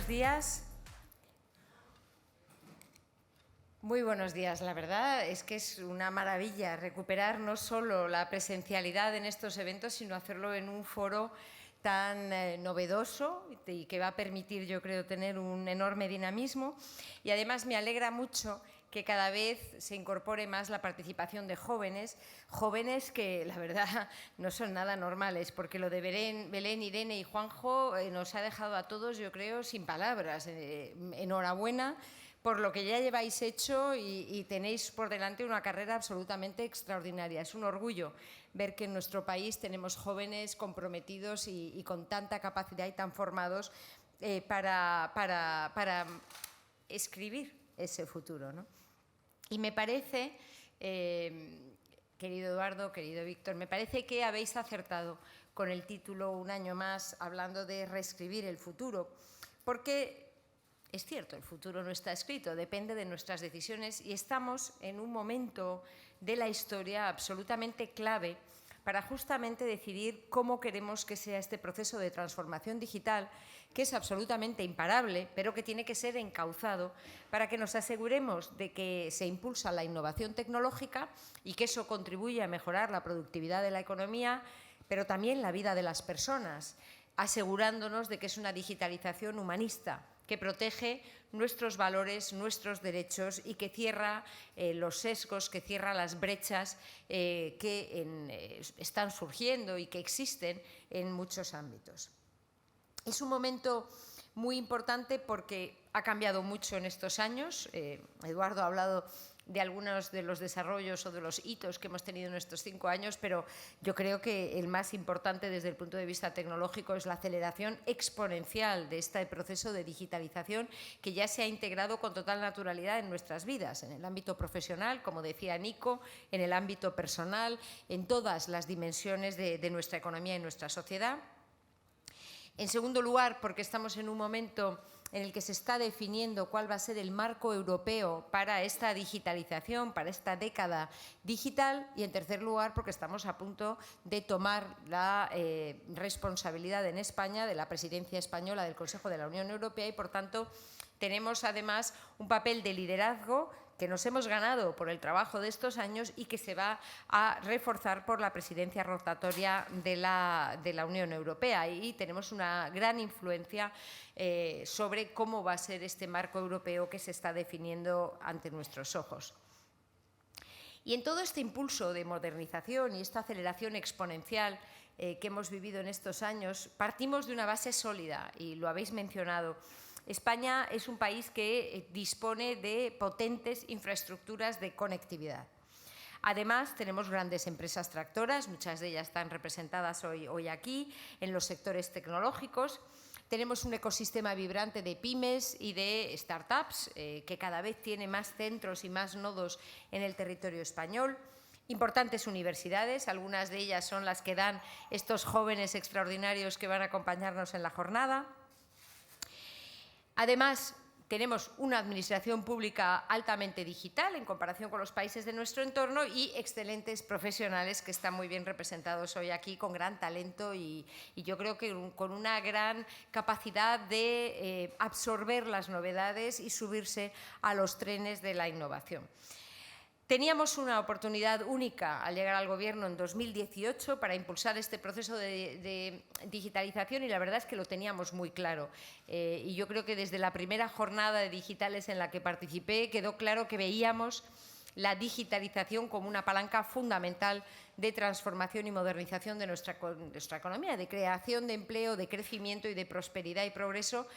días. Muy buenos días. La verdad es que es una maravilla recuperar no solo la presencialidad en estos eventos, sino hacerlo en un foro tan novedoso y que va a permitir, yo creo, tener un enorme dinamismo. Y además me alegra mucho que cada vez se incorpore más la participación de jóvenes que la verdad no son nada normales, porque lo de Belén, Irene y Juanjo nos ha dejado a todos, yo creo, sin palabras. Enhorabuena por lo que ya lleváis hecho y tenéis por delante una carrera absolutamente extraordinaria. Es un orgullo ver que en nuestro país tenemos jóvenes comprometidos y con tanta capacidad y tan formados para escribir ese futuro, ¿no? Y me parece, querido Eduardo, querido Víctor, me parece que habéis acertado con el título un año más hablando de reescribir el futuro, porque es cierto, el futuro no está escrito, depende de nuestras decisiones y estamos en un momento de la historia absolutamente clave para justamente decidir cómo queremos que sea este proceso de transformación digital, que es absolutamente imparable, pero que tiene que ser encauzado para que nos aseguremos de que se impulsa la innovación tecnológica y que eso contribuye a mejorar la productividad de la economía, pero también la vida de las personas, asegurándonos de que es una digitalización humanista, que protege nuestros valores, nuestros derechos y que cierra los sesgos, que cierra las brechas que están surgiendo y que existen en muchos ámbitos. Es un momento muy importante porque ha cambiado mucho en estos años. Eduardo ha hablado de algunos de los desarrollos o de los hitos que hemos tenido en estos 5 años, pero yo creo que el más importante desde el punto de vista tecnológico es la aceleración exponencial de este proceso de digitalización que ya se ha integrado con total naturalidad en nuestras vidas, en el ámbito profesional, como decía Nico, en el ámbito personal, en todas las dimensiones de nuestra economía y nuestra sociedad. En segundo lugar, porque estamos en un momento en el que se está definiendo cuál va a ser el marco europeo para esta digitalización, para esta década digital. Y en tercer lugar, porque estamos a punto de tomar la responsabilidad en España de la presidencia española del Consejo de la Unión Europea y, por tanto, tenemos además un papel de liderazgo que nos hemos ganado por el trabajo de estos años y que se va a reforzar por la presidencia rotatoria de la Unión Europea. Y tenemos una gran influencia sobre cómo va a ser este marco europeo que se está definiendo ante nuestros ojos. Y en todo este impulso de modernización y esta aceleración exponencial que hemos vivido en estos años, partimos de una base sólida, y lo habéis mencionado. España es un país que dispone de potentes infraestructuras de conectividad. Además, tenemos grandes empresas tractoras, muchas de ellas están representadas hoy aquí, en los sectores tecnológicos. Tenemos un ecosistema vibrante de pymes y de startups que cada vez tiene más centros y más nodos en el territorio español. Importantes universidades, algunas de ellas son las que dan estos jóvenes extraordinarios que van a acompañarnos en la jornada. Además, tenemos una administración pública altamente digital en comparación con los países de nuestro entorno y excelentes profesionales que están muy bien representados hoy aquí, con gran talento y yo creo que con una gran capacidad de absorber las novedades y subirse a los trenes de la innovación. Teníamos una oportunidad única al llegar al Gobierno en 2018 para impulsar este proceso de digitalización y la verdad es que lo teníamos muy claro. Y yo creo que desde la primera jornada de digitales en la que participé quedó claro que veíamos la digitalización como una palanca fundamental de transformación y modernización de nuestra economía, de creación de empleo, de crecimiento y de prosperidad y progreso.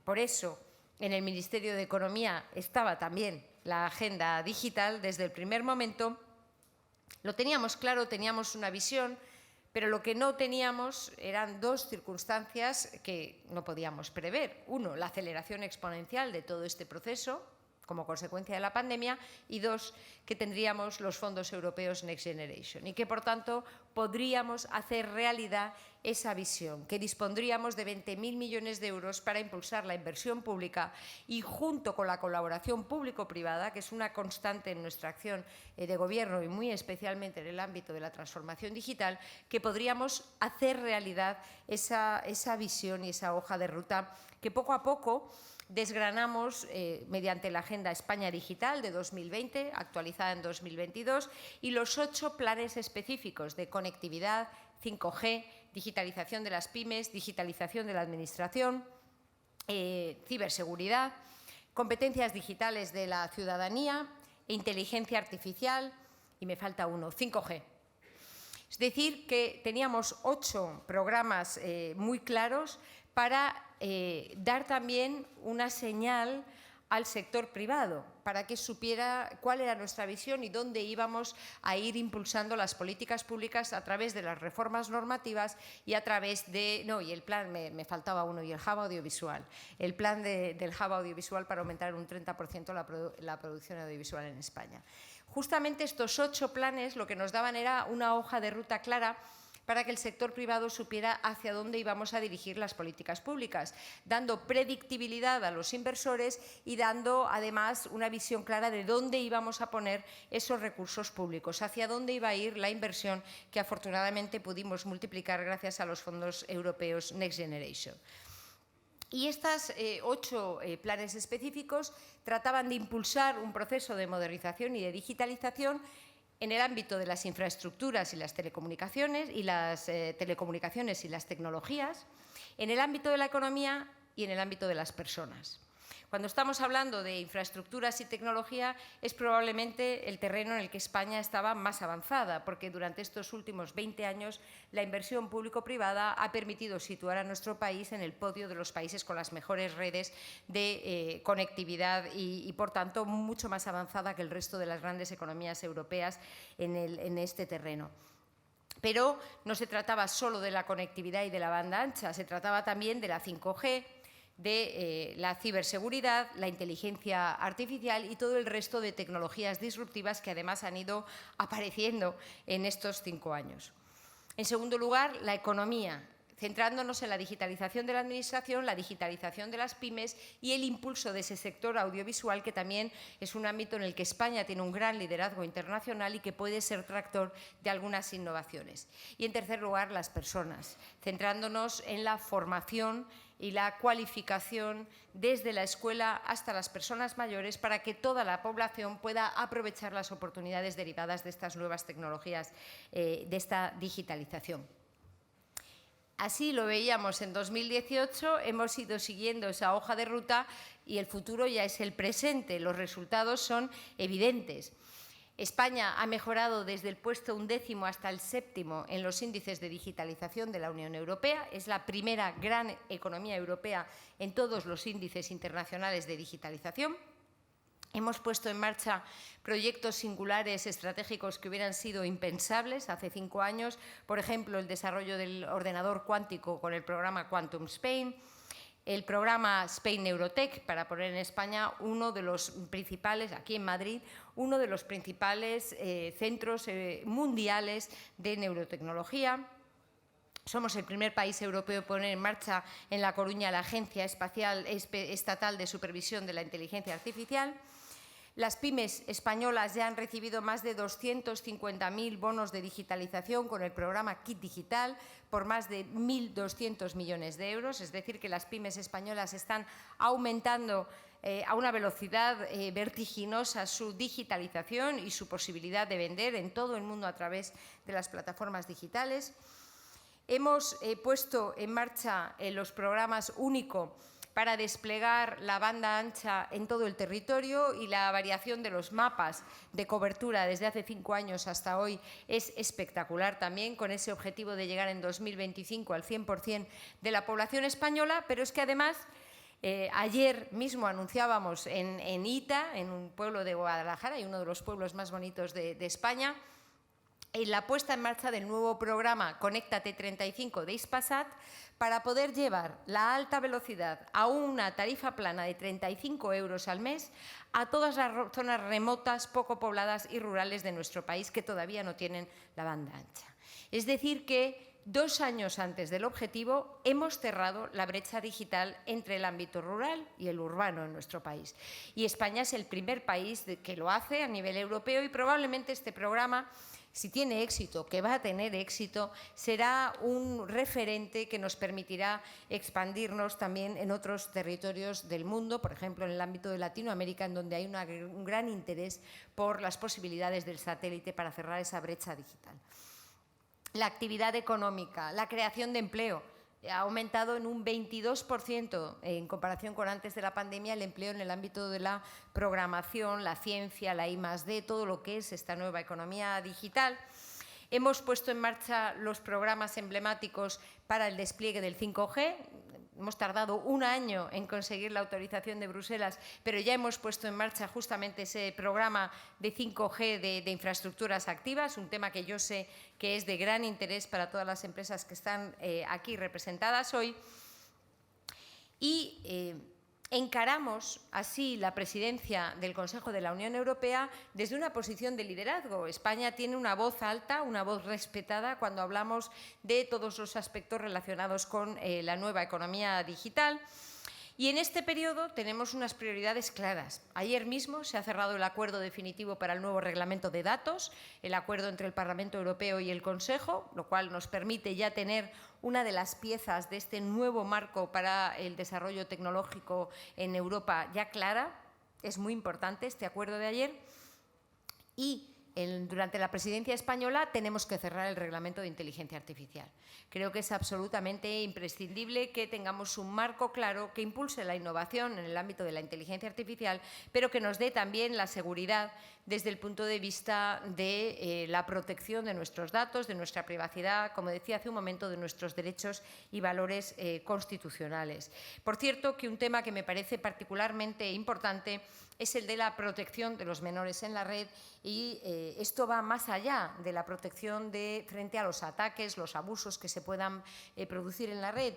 Por eso, en el Ministerio de Economía estaba también la agenda digital desde el primer momento. Lo teníamos claro, teníamos una visión, pero lo que no teníamos eran dos circunstancias que no podíamos prever. Uno, la aceleración exponencial de todo este proceso, como consecuencia de la pandemia, y 2, que tendríamos los fondos europeos Next Generation y que, por tanto, podríamos hacer realidad esa visión, que dispondríamos de 20.000 millones de euros para impulsar la inversión pública y, junto con la colaboración público-privada, que es una constante en nuestra acción de gobierno y muy especialmente en el ámbito de la transformación digital, que podríamos hacer realidad esa visión y esa hoja de ruta que poco a poco desgranamos mediante la Agenda España Digital de 2020, actualizada en 2022, y los 8 planes específicos de conectividad, 5G, digitalización de las pymes, digitalización de la administración, ciberseguridad, competencias digitales de la ciudadanía, inteligencia artificial y me falta uno, 5G. Es decir, que teníamos 8 programas muy claros para dar también una señal al sector privado, para que supiera cuál era nuestra visión y dónde íbamos a ir impulsando las políticas públicas a través de las reformas normativas y a través de… No, y el plan, me faltaba uno, y el hub audiovisual. El plan del hub audiovisual para aumentar un 30% la producción audiovisual en España. Justamente estos 8 planes lo que nos daban era una hoja de ruta clara para que el sector privado supiera hacia dónde íbamos a dirigir las políticas públicas, dando predictibilidad a los inversores y dando, además, una visión clara de dónde íbamos a poner esos recursos públicos, hacia dónde iba a ir la inversión que afortunadamente pudimos multiplicar gracias a los fondos europeos Next Generation. Y estos 8 planes específicos trataban de impulsar un proceso de modernización y de digitalización en el ámbito de las infraestructuras y las telecomunicaciones y las tecnologías, en el ámbito de la economía y en el ámbito de las personas. Cuando estamos hablando de infraestructuras y tecnología, es probablemente el terreno en el que España estaba más avanzada, porque durante estos últimos 20 años la inversión público-privada ha permitido situar a nuestro país en el podio de los países con las mejores redes de conectividad y, por tanto, mucho más avanzada que el resto de las grandes economías europeas en este terreno. Pero no se trataba solo de la conectividad y de la banda ancha, se trataba también de la 5G, de la ciberseguridad, la inteligencia artificial y todo el resto de tecnologías disruptivas que además han ido apareciendo en estos 5 años. En segundo lugar, la economía, centrándonos en la digitalización de la administración, la digitalización de las pymes y el impulso de ese sector audiovisual, que también es un ámbito en el que España tiene un gran liderazgo internacional y que puede ser tractor de algunas innovaciones. Y en tercer lugar, las personas, centrándonos en la formación y la cualificación desde la escuela hasta las personas mayores para que toda la población pueda aprovechar las oportunidades derivadas de estas nuevas tecnologías, de esta digitalización. Así lo veíamos en 2018, hemos ido siguiendo esa hoja de ruta y el futuro ya es el presente, los resultados son evidentes. España ha mejorado desde el puesto 11º hasta el 7º en los índices de digitalización de la Unión Europea. Es la primera gran economía europea en todos los índices internacionales de digitalización. Hemos puesto en marcha proyectos singulares estratégicos que hubieran sido impensables hace 5 años, por ejemplo, el desarrollo del ordenador cuántico con el programa Quantum Spain, el programa Spain Neurotech, para poner en España uno de los principales, aquí en Madrid, uno de los principales centros mundiales de neurotecnología. Somos el primer país europeo en poner en marcha en La Coruña la Agencia Espacial Estatal de Supervisión de la Inteligencia Artificial. Las pymes españolas ya han recibido más de 250.000 bonos de digitalización con el programa Kit Digital por más de 1.200 millones de euros. Es decir, que las pymes españolas están aumentando a una velocidad vertiginosa su digitalización y su posibilidad de vender en todo el mundo a través de las plataformas digitales. Hemos puesto en marcha los programas Único para desplegar la banda ancha en todo el territorio y la variación de los mapas de cobertura desde hace 5 años hasta hoy es espectacular también, con ese objetivo de llegar en 2025 al 100% de la población española, pero es que además ayer mismo anunciábamos en Ita, en un pueblo de Guadalajara y uno de los pueblos más bonitos de España, en la puesta en marcha del nuevo programa Conéctate 35 de Hispasat para poder llevar la alta velocidad a una tarifa plana de 35 euros al mes a todas las zonas remotas, poco pobladas y rurales de nuestro país que todavía no tienen la banda ancha. Es decir que 2 años antes del objetivo hemos cerrado la brecha digital entre el ámbito rural y el urbano en nuestro país. Y España es el primer país que lo hace a nivel europeo y probablemente este programa, si tiene éxito, que va a tener éxito, será un referente que nos permitirá expandirnos también en otros territorios del mundo, por ejemplo, en el ámbito de Latinoamérica, en donde hay un gran interés por las posibilidades del satélite para cerrar esa brecha digital. La actividad económica, la creación de empleo, ha aumentado en un 22% en comparación con antes de la pandemia el empleo en el ámbito de la programación, la ciencia, la I+D, todo lo que es esta nueva economía digital. Hemos puesto en marcha los programas emblemáticos para el despliegue del 5G. Hemos tardado 1 año en conseguir la autorización de Bruselas, pero ya hemos puesto en marcha justamente ese programa de 5G de infraestructuras activas, un tema que yo sé que es de gran interés para todas las empresas que están aquí representadas hoy. Y encaramos así la presidencia del Consejo de la Unión Europea desde una posición de liderazgo. España tiene una voz alta, una voz respetada cuando hablamos de todos los aspectos relacionados con la nueva economía digital. Y en este periodo tenemos unas prioridades claras. Ayer mismo se ha cerrado el acuerdo definitivo para el nuevo reglamento de datos, el acuerdo entre el Parlamento Europeo y el Consejo, lo cual nos permite ya tener una de las piezas de este nuevo marco para el desarrollo tecnológico en Europa ya clara. Es muy importante este acuerdo de ayer. Y durante la presidencia española tenemos que cerrar el reglamento de inteligencia artificial. Creo que es absolutamente imprescindible que tengamos un marco claro que impulse la innovación en el ámbito de la inteligencia artificial, pero que nos dé también la seguridad desde el punto de vista de la protección de nuestros datos, de nuestra privacidad, como decía hace un momento, de nuestros derechos y valores constitucionales. Por cierto, que un tema que me parece particularmente importante es el de la protección de los menores en la red y esto va más allá de la protección frente a los ataques, los abusos que se puedan producir en la red.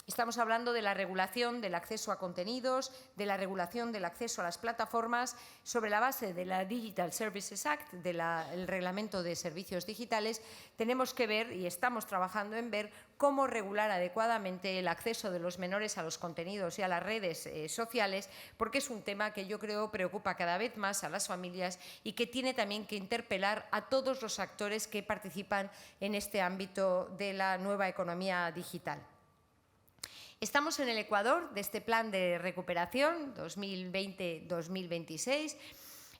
Estamos hablando de la regulación del acceso a contenidos, de la regulación del acceso a las plataformas sobre la base de la Digital Services Act, del Reglamento de Servicios Digitales. Tenemos que ver, y estamos trabajando en ver, cómo regular adecuadamente el acceso de los menores a los contenidos y a las redes sociales, porque es un tema que yo creo preocupa cada vez más a las familias y que tiene también que interpelar a todos los actores que participan en este ámbito de la nueva economía digital. Estamos en el ecuador de este plan de recuperación 2020-2026.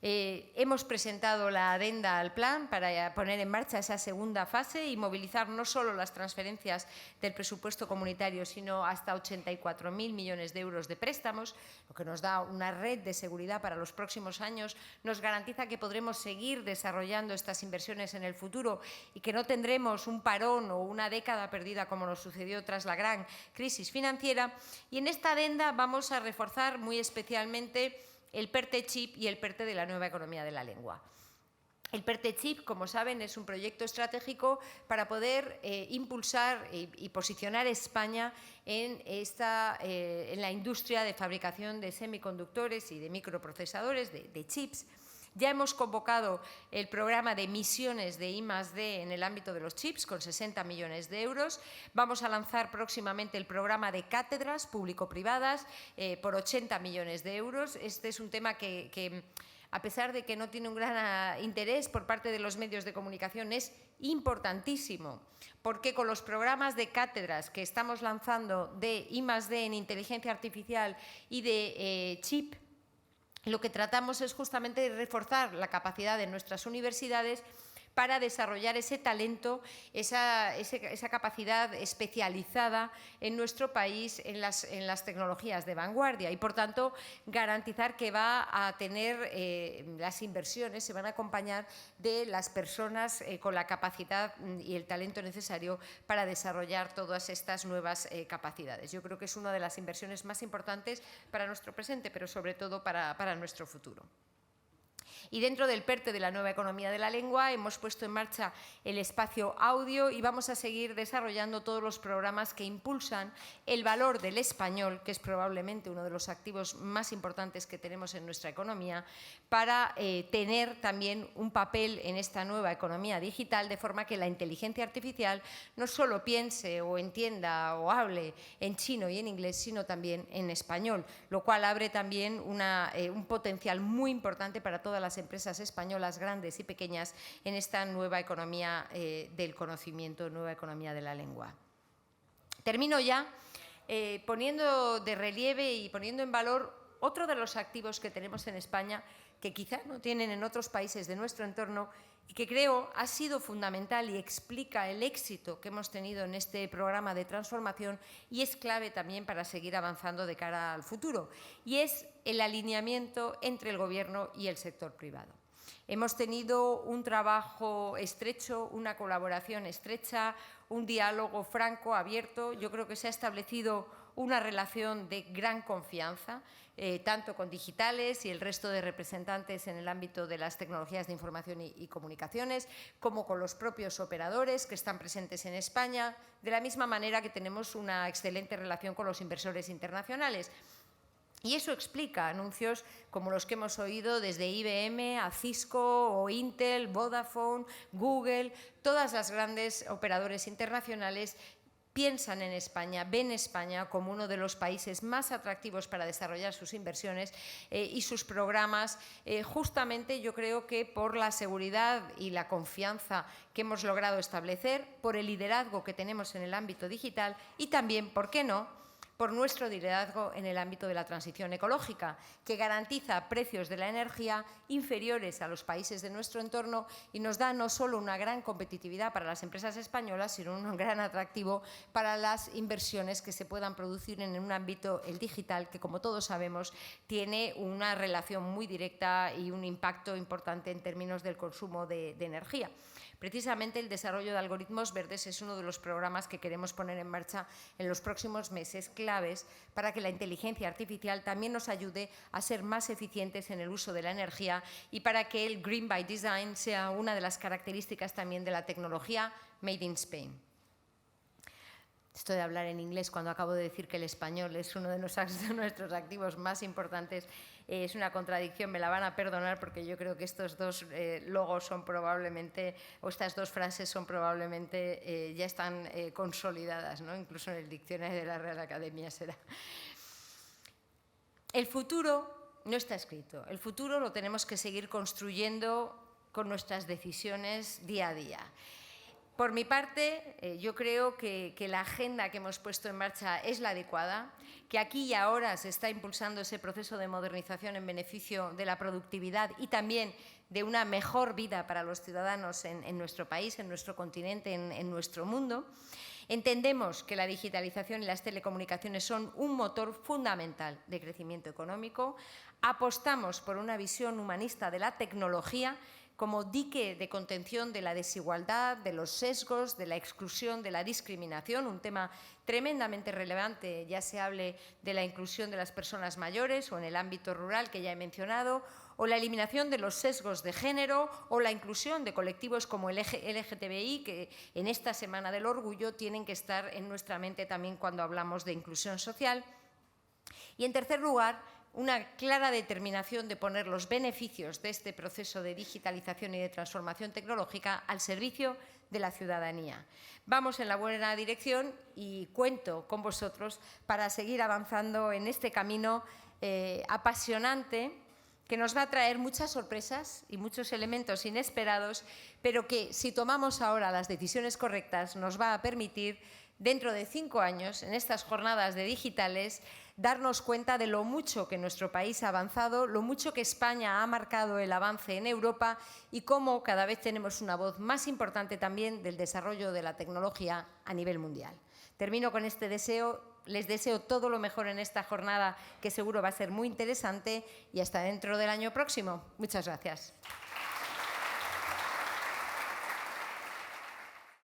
Hemos presentado la adenda al plan para poner en marcha esa segunda fase y movilizar no solo las transferencias del presupuesto comunitario, sino hasta 84.000 millones de euros de préstamos, lo que nos da una red de seguridad para los próximos años, nos garantiza que podremos seguir desarrollando estas inversiones en el futuro y que no tendremos un parón o una década perdida como nos sucedió tras la gran crisis financiera. Y en esta adenda vamos a reforzar muy especialmente el PERTE Chip y el PERTE de la nueva economía de la lengua. El PERTE Chip, como saben, es un proyecto estratégico para poder impulsar y posicionar España en la industria de fabricación de semiconductores y de microprocesadores, de chips. Ya hemos convocado el programa de misiones de I+D en el ámbito de los chips con 60 millones de euros. Vamos a lanzar próximamente el programa de cátedras público-privadas por 80 millones de euros. Este es un tema que a pesar de que no tiene un gran interés por parte de los medios de comunicación, es importantísimo, porque con los programas de cátedras que estamos lanzando de I+D en inteligencia artificial y de chip, lo que tratamos es justamente de reforzar la capacidad de nuestras universidades para desarrollar ese talento, esa capacidad especializada en nuestro país en las tecnologías de vanguardia y, por tanto, garantizar que va a tener las inversiones, se van a acompañar de las personas con la capacidad y el talento necesario para desarrollar todas estas nuevas capacidades. Yo creo que es una de las inversiones más importantes para nuestro presente, pero sobre todo para nuestro futuro. Y dentro del PERTE de la nueva economía de la lengua hemos puesto en marcha el espacio audio y vamos a seguir desarrollando todos los programas que impulsan el valor del español, que es probablemente uno de los activos más importantes que tenemos en nuestra economía, para tener también un papel en esta nueva economía digital, de forma que la inteligencia artificial no solo piense o entienda o hable en chino y en inglés, sino también en español, lo cual abre también un potencial muy importante para todas las empresas españolas, grandes y pequeñas, en esta nueva economía del conocimiento, nueva economía de la lengua. Termino ya poniendo de relieve y poniendo en valor otro de los activos que tenemos en España, que quizá no tienen en otros países de nuestro entorno y que creo ha sido fundamental y explica el éxito que hemos tenido en este programa de transformación y es clave también para seguir avanzando de cara al futuro, y es el alineamiento entre el Gobierno y el sector privado. Hemos tenido un trabajo estrecho, una colaboración estrecha, un diálogo franco, abierto. Yo creo que se ha establecido una relación de gran confianza, tanto con Digitales y el resto de representantes en el ámbito de las tecnologías de información y comunicaciones, como con los propios operadores que están presentes en España, de la misma manera que tenemos una excelente relación con los inversores internacionales. Y eso explica anuncios como los que hemos oído desde IBM a Cisco o Intel, Vodafone, Google. Todas las grandes operadores internacionales piensan en España, ven España como uno de los países más atractivos para desarrollar sus inversiones y sus programas, justamente yo creo que por la seguridad y la confianza que hemos logrado establecer, por el liderazgo que tenemos en el ámbito digital y también, ¿por qué no?, por nuestro liderazgo en el ámbito de la transición ecológica, que garantiza precios de la energía inferiores a los países de nuestro entorno y nos da no solo una gran competitividad para las empresas españolas, sino un gran atractivo para las inversiones que se puedan producir en un ámbito, el digital, que como todos sabemos tiene una relación muy directa y un impacto importante en términos del consumo de energía. Precisamente el desarrollo de algoritmos verdes es uno de los programas que queremos poner en marcha en los próximos meses, claves para que la inteligencia artificial también nos ayude a ser más eficientes en el uso de la energía y para que el Green by Design sea una de las características también de la tecnología Made in Spain. Esto de hablar en inglés cuando acabo de decir que el español es uno de nuestros activos más importantes es una contradicción, me la van a perdonar porque yo creo que estos dos logos son probablemente, o estas dos frases son probablemente, ya están consolidadas, ¿no? Incluso en el diccionario de la Real Academia será. El futuro no está escrito, el futuro lo tenemos que seguir construyendo con nuestras decisiones día a día. Por mi parte, yo creo que la agenda que hemos puesto en marcha es la adecuada, que aquí y ahora se está impulsando ese proceso de modernización en beneficio de la productividad y también de una mejor vida para los ciudadanos en nuestro país, en nuestro continente, en nuestro mundo. Entendemos que la digitalización y las telecomunicaciones son un motor fundamental de crecimiento económico. Apostamos por una visión humanista de la tecnología como dique de contención de la desigualdad, de los sesgos, de la exclusión, de la discriminación, un tema tremendamente relevante, ya se hable de la inclusión de las personas mayores o en el ámbito rural que ya he mencionado, o la eliminación de los sesgos de género o la inclusión de colectivos como el LGTBI, que en esta Semana del Orgullo tienen que estar en nuestra mente también cuando hablamos de inclusión social. Y en tercer lugar, una clara determinación de poner los beneficios de este proceso de digitalización y de transformación tecnológica al servicio de la ciudadanía. Vamos en la buena dirección y cuento con vosotros para seguir avanzando en este camino apasionante que nos va a traer muchas sorpresas y muchos elementos inesperados, pero que si tomamos ahora las decisiones correctas nos va a permitir, dentro de 5 años, en estas jornadas de Digitales, darnos cuenta de lo mucho que nuestro país ha avanzado, lo mucho que España ha marcado el avance en Europa y cómo cada vez tenemos una voz más importante también del desarrollo de la tecnología a nivel mundial. Termino con este deseo, les deseo todo lo mejor en esta jornada que seguro va a ser muy interesante y hasta dentro del año próximo. Muchas gracias.